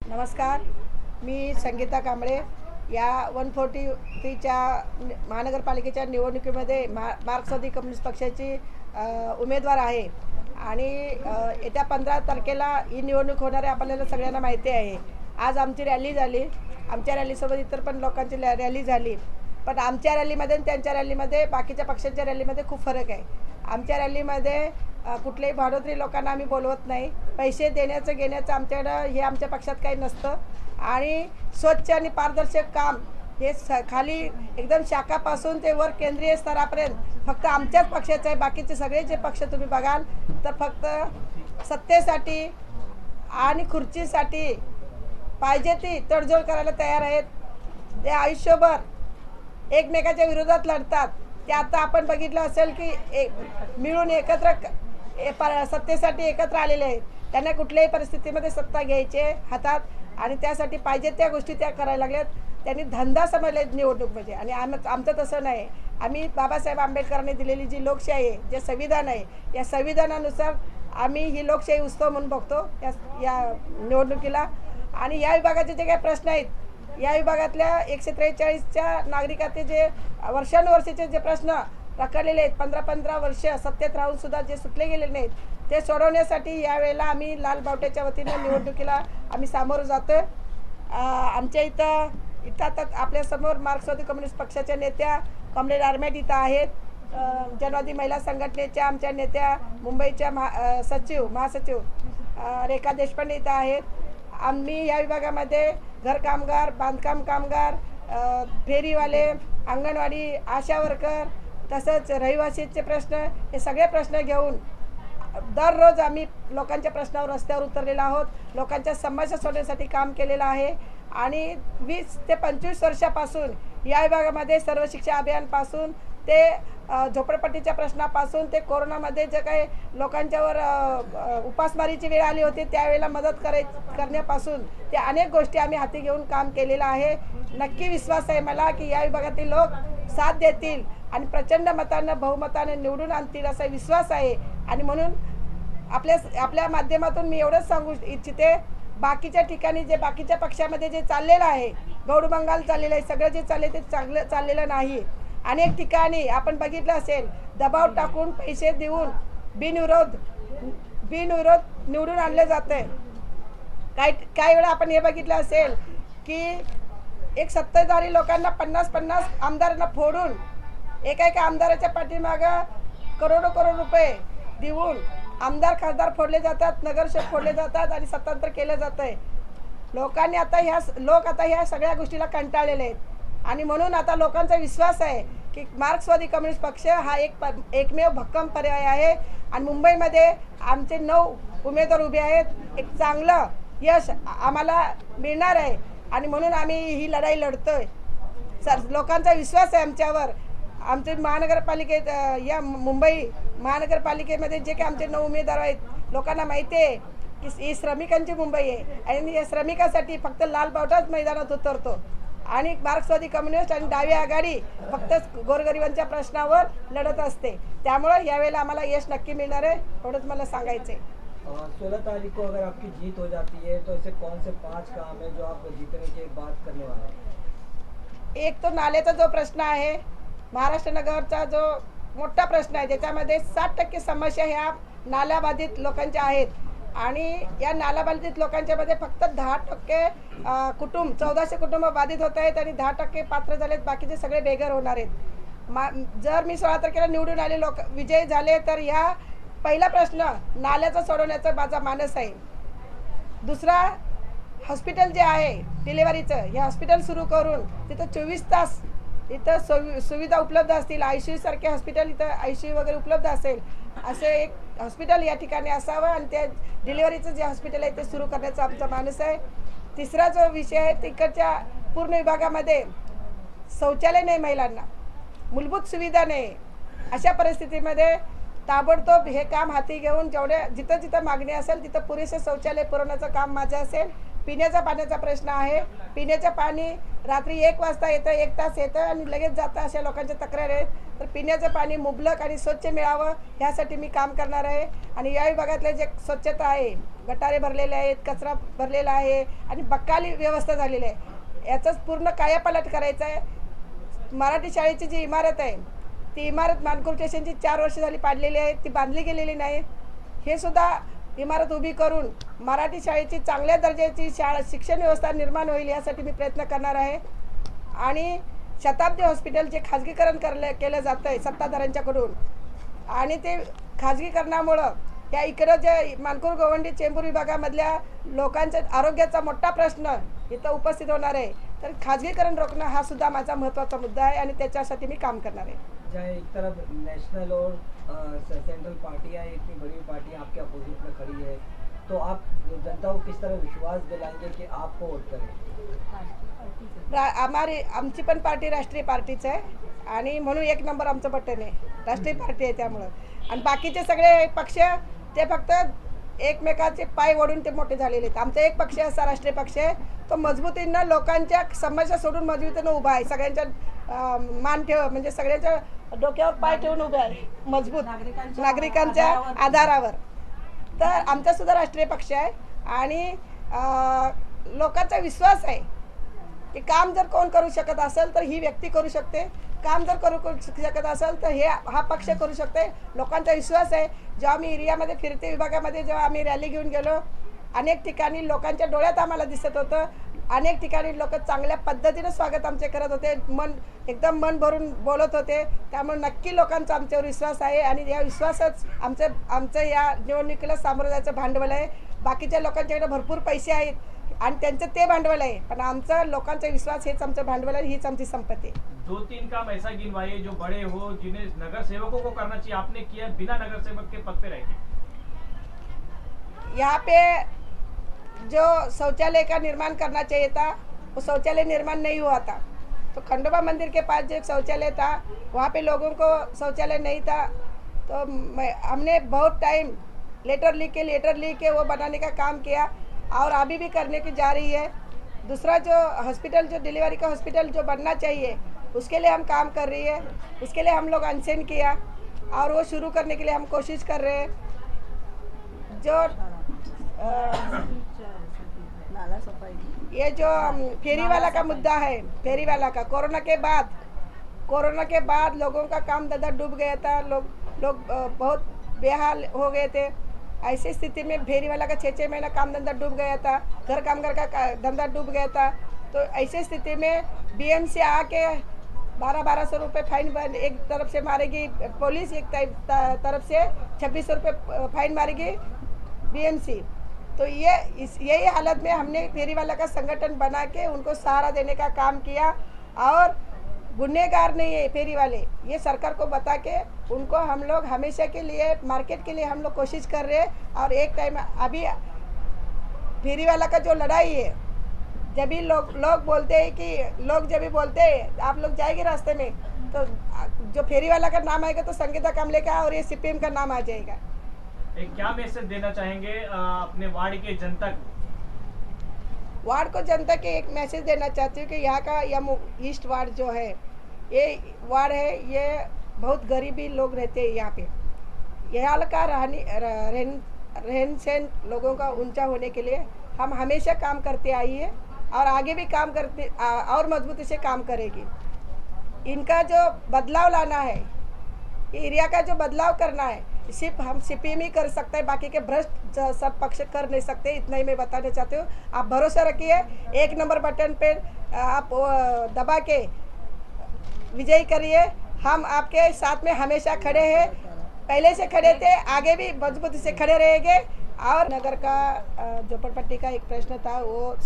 नमस्कार, मी संगीता कांबळे या 143च्या महानगरपालिकेच्या निवडणुकीमध्ये मार्क्सवादी कम्युनिस्ट पक्षाची उमेदवार आहे आणि येत्या 15 तारखेला ही निवडणूक होणार आहे आपल्याला सगळ्यांना माहिती आहे। आज आमची रॅली झाली, आमच्या रॅलीसोबत इतर पण लोकांची रॅली झाली, पण आमच्या रॅलीमध्ये आणि त्यांच्या रॅलीमध्ये बाकीच्या पक्षांच्या रॅलीमध्ये खूप फरक आहे। आमच्या रॅलीमध्ये कुठल्याही भाडोत्री लोकांना आम्ही बोलवत नाही, पैसे देण्याचं घेण्याचं आमच्याकडं हे आमच्या पक्षात काही नसतं आणि स्वच्छ आणि पारदर्शक काम हे खाली एकदम शाखापासून ते वर केंद्रीय स्तरापर्यंत फक्त आमच्याच पक्षाचं आहे। बाकीचे सगळे जे पक्ष तुम्ही बघाल तर फक्त सत्तेसाठी आणि खुर्चीसाठी पाहिजे ती तडजोड करायला तयार आहेत। ते आयुष्यभर एकमेकाच्या विरोधात लढतात। ते आता आपण बघितलं असेल की मिळून एकत्र सत्तेसाठी एकत्र आलेले आहेत। त्यांना कुठल्याही परिस्थितीमध्ये सत्ता घ्यायचे हातात आणि त्यासाठी पाहिजे त्या गोष्टी त्या करायला लागल्यात। त्यांनी धंदा समजले निवडणूक म्हणजे, आणि आमचं तसं नाही। आम्ही बाबासाहेब आंबेडकरांनी दिलेली जी लोकशाही आहे, जे संविधान आहे, या संविधानानुसार आम्ही ही लोकशाही उत्सव म्हणून बघतो या निवडणुकीला। आणि या विभागाचे जे काही प्रश्न आहेत, या विभागातल्या 143च्या नागरिकाचे जे वर्षानुवर्षाचे जे प्रश्न रखडलेले आहेत, 15-15 वर्ष सत्तेत राहून सुद्धा जे सुटले गेलेले नाहीत, ते सोडवण्यासाठी यावेळेला आम्ही लाल बावट्याच्या वतीने निवडणुकीला आम्ही सामोरं जातो। आमच्या इथं आता आपल्यासमोर मार्क्सवादी कम्युनिस्ट पक्षाच्या नेत्या कॉम्रेड आर्मेट इथं आहेत, जनवादी महिला संघटनेच्या आमच्या नेत्या मुंबईच्या महासचिव रेखा देशपांडे इथं आहेत। आम्ही या विभागामध्ये घर कामगार, बांधकाम कामगार, फेरीवाले, अंगणवाडी आशा वर्कर, तसंच रहिवासीचे प्रश्न, हे सगळे प्रश्न घेऊन दररोज आम्ही लोकांच्या प्रश्नावर रस्त्यावर उतरलेलो आहोत। लोकांच्या समस्या सोडवण्यासाठी काम केलेलं आहे आणि 20 ते 25 वर्षापासून या विभागामध्ये सर्व शिक्षा अभियानपासून ते झोपडपट्टीच्या प्रश्नापासून ते कोरोनामध्ये जे काही लोकांच्यावर उपासमारीची वेळ आली होती त्यावेळेला मदत करण्यापासून ते अनेक गोष्टी आम्ही हाती घेऊन काम केलेलं आहे। नक्की विश्वास आहे मला की या विभागातील लोक साथ देतील आणि प्रचंड मतानं बहुमताने निवडून आणतील असा विश्वास आहे। आणि म्हणून आपल्या माध्यमातून मी एवढंच सांगू इच्छिते, बाकीच्या ठिकाणी जे बाकीच्या पक्षामध्ये जे चाललेलं आहे, गौडबंगाल चाललेलं आहे, सगळं जे चालले ते चांगलं चाललेलं नाही। अनेक ठिकाणी आपण बघितलं असेल, दबाव टाकून पैसे देऊन बिनविरोध निवडून आणले जाते। काही वेळा आपण हे बघितलं असेल की एक सत्ताधारी लोकांना 50-50 आमदारांना फोडून एका आमदाराच्या पाठीमागं करोडो रुपये देऊन आमदार खासदार फोडले जातात, नगरसेवक फोडले जातात आणि सत्तांतर केलं जातं आहे। लोक आता ह्या सगळ्या गोष्टीला कंटाळलेले आहेत आणि म्हणून आता लोकांचा विश्वास आहे की मार्क्सवादी कम्युनिस्ट पक्ष हा एकमेव भक्कम पर्याय आहे आणि मुंबईमध्ये आमचे 9 उमेदवार उभे आहेत। एक चांगलं यश आम्हाला मिळणार आहे आणि म्हणून आम्ही ही लढाई लढतोय। लोकांचा विश्वास आहे आमच्यावर। आमचे महानगरपालिकेत या मुंबई महानगरपालिकेमध्ये जे काही आमचे 9 उमेदवार आहेत, लोकांना माहिती आहे की ही श्रमिकांची मुंबई आहे आणि या श्रमिकांसाठी फक्त लाल बावटाच मैदानात उतरतो आणि मार्क्सवादी कम्युनिस्ट आणि डावी आघाडी फक्त गोरगरिबांच्या प्रश्नावर लढत असते। त्यामुळे यावेळेला आम्हाला यश नक्की मिळणार आहे, एवढंच मला सांगायचं आहे। 16 तारीख को अगर आपकी जीत हो जाती है तो ऐसे कौन से 5 काम है जो आप जीतने के बाद करने वाले हैं? एक तो नाल्याचा जो प्रश्न आहे, महाराष्ट्र नगरचा जो मोठा प्रश्न आहे, ज्याच्यामध्ये 60% समस्या ह्या नाल्याबाधित लोकांच्या आहेत आणि या नाल्याबाधित लोकांच्यामध्ये फक्त 10% कुटुंब 1400 कुटुंब बाधित होत आहेत आणि 10% पात्र झालेत, बाकीचे सगळे बेघर होणार आहेत। जर मी 16 तारखेला निवडून आले, विजय झाले, तर ह्या पहिला प्रश्न नाल्याचा सोडवण्याचा माझा मानस आहे। दुसरा, हॉस्पिटल जे आहे डिलिव्हरीचं, हे हॉस्पिटल सुरू करून तिथं 24 तास इथं सुविधा उपलब्ध असतील, ICU सारखे हॉस्पिटल, इथं ICU वगैरे उपलब्ध असेल असे एक हॉस्पिटल या ठिकाणी असावं आणि त्या डिलिव्हरीचं जे हॉस्पिटल आहे ते सुरू करण्याचा आमचा मानस आहे। तिसरा जो विषय आहे, तिकडच्या पूर्ण विभागामध्ये शौचालय नाही, महिलांना मूलभूत सुविधा नाही। अशा परिस्थितीमध्ये ताबडतोब हे काम हाती घेऊन जिथं मागणी असेल तिथं पुरेसे शौचालय पुरवण्याचं काम माझं असेल पिण्याचा पाण्याचा प्रश्न आहे. पिण्याचं पाणी रात्री 1 वाजता येतं, 1 तास येतं आणि लगेच जातं, अशा लोकांच्या तक्रार आहेत. तर पिण्याचं पाणी मुबलक आणि स्वच्छ मिळावं ह्यासाठी मी काम करणार आहे. आणि या विभागातले जे स्वच्छता आहे, गटारे भरलेले आहेत, कचरा भरलेला आहे आणि बक्काली व्यवस्था झालेली आहे, याचंच पूर्ण कायापालट करायचं आहे. मराठी शाळेची जी इमारत आहे, ती इमारत मानपूर स्टेशनची 4 वर्ष झाली पाडलेली आहे, ती बांधली गेलेली नाही. हे सुद्धा इमारत उभी करून मराठी शाळेची चांगल्या दर्जाची शिक्षण व्यवस्था निर्माण होईल यासाठी मी प्रयत्न करणार आहे. आणि शताब्दी हॉस्पिटल जे खाजगीकरण केलं जातं आहे सत्ताधाऱ्यांच्याकडून, आणि ते खाजगीकरणामुळं त्या इकडं जे मानपूर गोवंडी चेंबूर विभागामधल्या लोकांच्या आरोग्याचा मोठा प्रश्न इथं उपस्थित होणार आहे. तर खाजगीकरण रोखणं हा सुद्धा माझा महत्त्वाचा मुद्दा आहे आणि त्याच्यासाठी मी काम करणार आहे. जहाँ एक तरफ नेशनल और सेंट्रल पार्टियां, इतनी बड़ी पार्टी आपके अपोजिट में खड़ी है, तो आप जनता को किस तरह विश्वास दिलाएंगे कि आपको वोट करें? आमची पण पार्टी राष्ट्रीय पार्टीच आहे आणि म्हणून 1 नंबर आमचं बटन आहे. राष्ट्रीय पार्टी आहे त्यामुळं. आणि बाकीचे सगळे पक्ष ते फक्त एकमेकाचे पाय ओढून ते मोठे झालेले आहेत. आमचा एक पक्ष असा राष्ट्रीय पक्ष आहे, तो मजबूतीनं लोकांच्या समस्या सोडून मजबूतीनं उभा आहे. सगळ्यांच्या मान ठेव म्हणजे सगळ्यांच्या डोक्यावर पाय ठेवून उभे आहे, मजबूत नागरिकांच्या आधारावर. तर आमचा सुद्धा राष्ट्रीय पक्ष आहे आणि लोकांचा विश्वास आहे की काम जर कोण करू शकत असेल तर ही व्यक्ती करू शकते, काम जर करू शकत असेल तर हा पक्ष करू शकते. लोकांचा विश्वास आहे. जेव्हा मी एरियामध्ये फिरते, विभागामध्ये जेव्हा आम्ही रॅली घेऊन गेलो, अनेक ठिकाणी लोकांच्या डोळ्यात आम्हाला दिसत होतं. अनेक ठिकाणी लोक चांगल्या पद्धतीनं स्वागत आमचे करत होते, एकदम मन भरून बोलत होते. त्यामुळे नक्की लोकांचा आमच्यावर विश्वास आहे आणि या विश्वासच आमचं या निवडणुकीला सामोरं जायचं भांडवल आहे. बाकीच्या लोकांच्याकडे भरपूर पैसे आहेत आणि त्यांचं ते भांडवल आहे, पण आमचा लोकांचा विश्वास हेच आमचं भांडवल आहे, हीच आमची संपत्ती आहे. 2-3 काम ऐसा गिनवाइए जो बड़े हो, जिन्हें नगर सेवकों को करना चाहिए, आपने किया बिना नगर सेवक के पद पे रह के। यहाँ पे जो शौचालय का निर्माण करना चाहिए था, वो शौचालय निर्माण नहीं हुआ था. तो खंडोबा मंदिर के पास जो शौचालय था, वहाँ पे लोगों को शौचालय नहीं था. तो हमने बहुत टाइम लेटर लिख के वो बनाने का काम किया और अभी भी करने की जा रही है. दूसरा जो हॉस्पिटल, जो डिलीवरी का हॉस्पिटल जो बनना चाहिए, उसके लिए हम काम कर रही है. उसके लिए हम लोग अनशन किया और वो शुरू करने के लिए हम कोशिश कर रहे हैं. जो ये जो फेरी वाला का मुद्दा है, फेरी वाला का कोरोना के बाद लोगों का काम धंधा डूब गया था. लोग बहुत बेहाल हो गए थे. ऐसी स्थिति में फेरी वाला का 6-6 महीना काम धंधा डूब गया था. घर कामगार का धंधा डूब गया था. तो ऐसी स्थिति में बीएमसी आके 1200 रुपये फाइन एक तरफ से मारेगी पुलिस, एक तरफ से 2600 रुपये फाइन मारेगी बीएमसी. तो यही हालत में हमने फेरी वाला का संगठन बना के उनको सहारा देने का काम किया. और गुनहगार नहीं है फेरी वाले, ये सरकार को बता के उनको हम लोग हमेशा के लिए मार्केट के लिए हम लोग कोशिश कर रहे हैं. और एक टाइम अभी फेरी वाला का जो लड़ाई है, जब भी लोग बोलते हैं कि जब भी बोलते हैं आप लोग जाएंगे रास्ते में, तो जो फेरी वाला का नाम आएगा तो संगीता कामले का और ये सीपीएम का नाम आ जाएगा. एक क्या मैसेज देना चाहेंगे अपने वार्ड के जनता को? वार्ड को जनता के एक मैसेज देना चाहती हूँ कि यहाँ का ईस्ट वार्ड जो है, ये वार्ड है, ये बहुत गरीबी लोग रहते हैं यहाँ पे. यहाँ का रहन सहन लोगों का ऊंचा होने के लिए हम हमेशा काम करते आई है और आगे भी काम करते और मजबूती से काम करेगी. इनका जो बदलाव लाना है, एरिया का जो बदलाव करना है, सिर्फ हम सीपीएम ही कर सकते हैं, बाकी के भ्रष्ट सब पक्ष कर नहीं सकते. इतना ही मैं बताना चाहती हूँ. आप भरोसा रखिए, 1 नंबर बटन पे आप दबा के विजयी करिए. हम आपके साथ में हमेशा खड़े हैं, पहले से खड़े थे, आगे भी मजबूती से खड़े रहेंगे. और नगर का झोपड़पट्टी का एक प्रश्न था, वो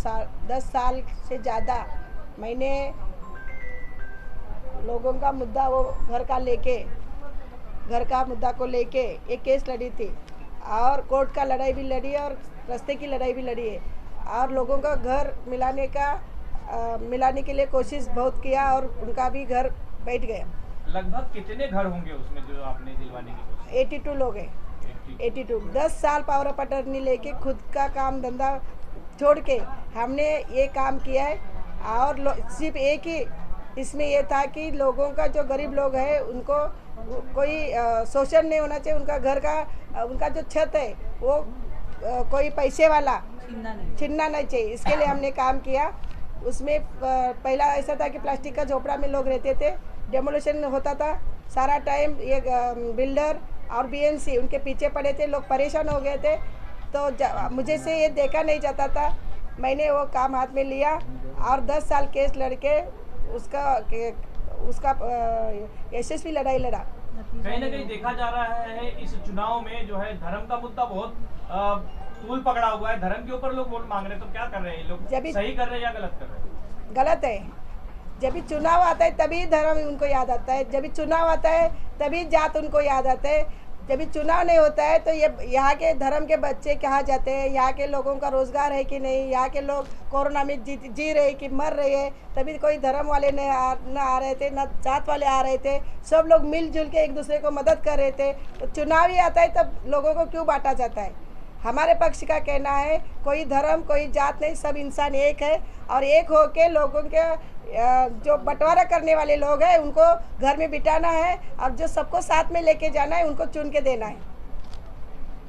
10 साल से ज़्यादा मैंने लोगों का मुद्दा, वो घर का मुद्दा को लेके एक केस लड़ी थी और कोर्ट का लड़ाई भी लड़ी है और रास्ते की लड़ाई भी लड़ी है और लोगों का घर मिलाने के लिए कोशिश बहुत किया और उनका भी घर बैठ गया. लगभग कितने घर होंगे उसमें जो आपने दिलवाने की कोशिश? 82 लोग हैं. 82 10 साल पावर ऑफ अटर्नी लेके खुद का काम धंधा छोड़ के हमने ये काम किया है। और सिर्फ एक ही इसमें ये था कि लोगों का जो गरीब लोग हैं उनको कोई शोषण नहीं होना चाहिए, उनका घर का उनका जो छत है वो कोई पैसे वाला छीनना नहीं चाहिए, इसके लिए हमने काम किया। उसमें पहला ऐसा था कि प्लास्टिक का झोपड़ा में लोग रहते थे, डेमोलिशन होता था सारा टाइम, ये बिल्डर और बीएमसी उनके पीछे पड़े थे, लोग परेशान हो गए थे। तो मुझे से ये देखा नहीं जाता था, मैंने वो काम हाथ में लिया और 10 साल केस लड़के उसका यशस्वी लड़ाई लड़ा। कहीं ना कहीं देखा जा रहा है इस चुनाव में जो है धर्म का मुद्दा बहुत तूल पकड़ा हुआ है, धर्म के ऊपर लोग वोट मांग रहे हैं। तो क्या कर रहे हैं लोग, सही कर रहे हैं या गलत कर रहे हैं? गलत है। जब भी चुनाव आता है तभी धर्म उनको याद आता है, जब भी चुनाव आता है तभी जात उनको याद आता है। जब भी चुनाव नहीं होता है तो ये यहाँ के धर्म के बच्चे कहाँ जाते हैं, यहाँ के लोगों का रोजगार है कि नहीं, यहाँ के लोग कोरोना में जी रहे कि मर रहे हैं, तभी कोई धर्म वाले न आ रहे थे, न जात वाले आ रहे थे, सब लोग मिलजुल के एक दूसरे को मदद कर रहे थे। तो चुनाव ही आता है तब लोगों को क्यों बांटा जाता है? हमारे पक्ष का कहना है कोई धर्म कोई जात नहीं, सब इंसान एक है और एक होके लोगों के जो बंटवारा करने वाले लोग हैं उनको घर में बिठाना है और जो सबको साथ में लेके जाना है उनको चुन के देना है।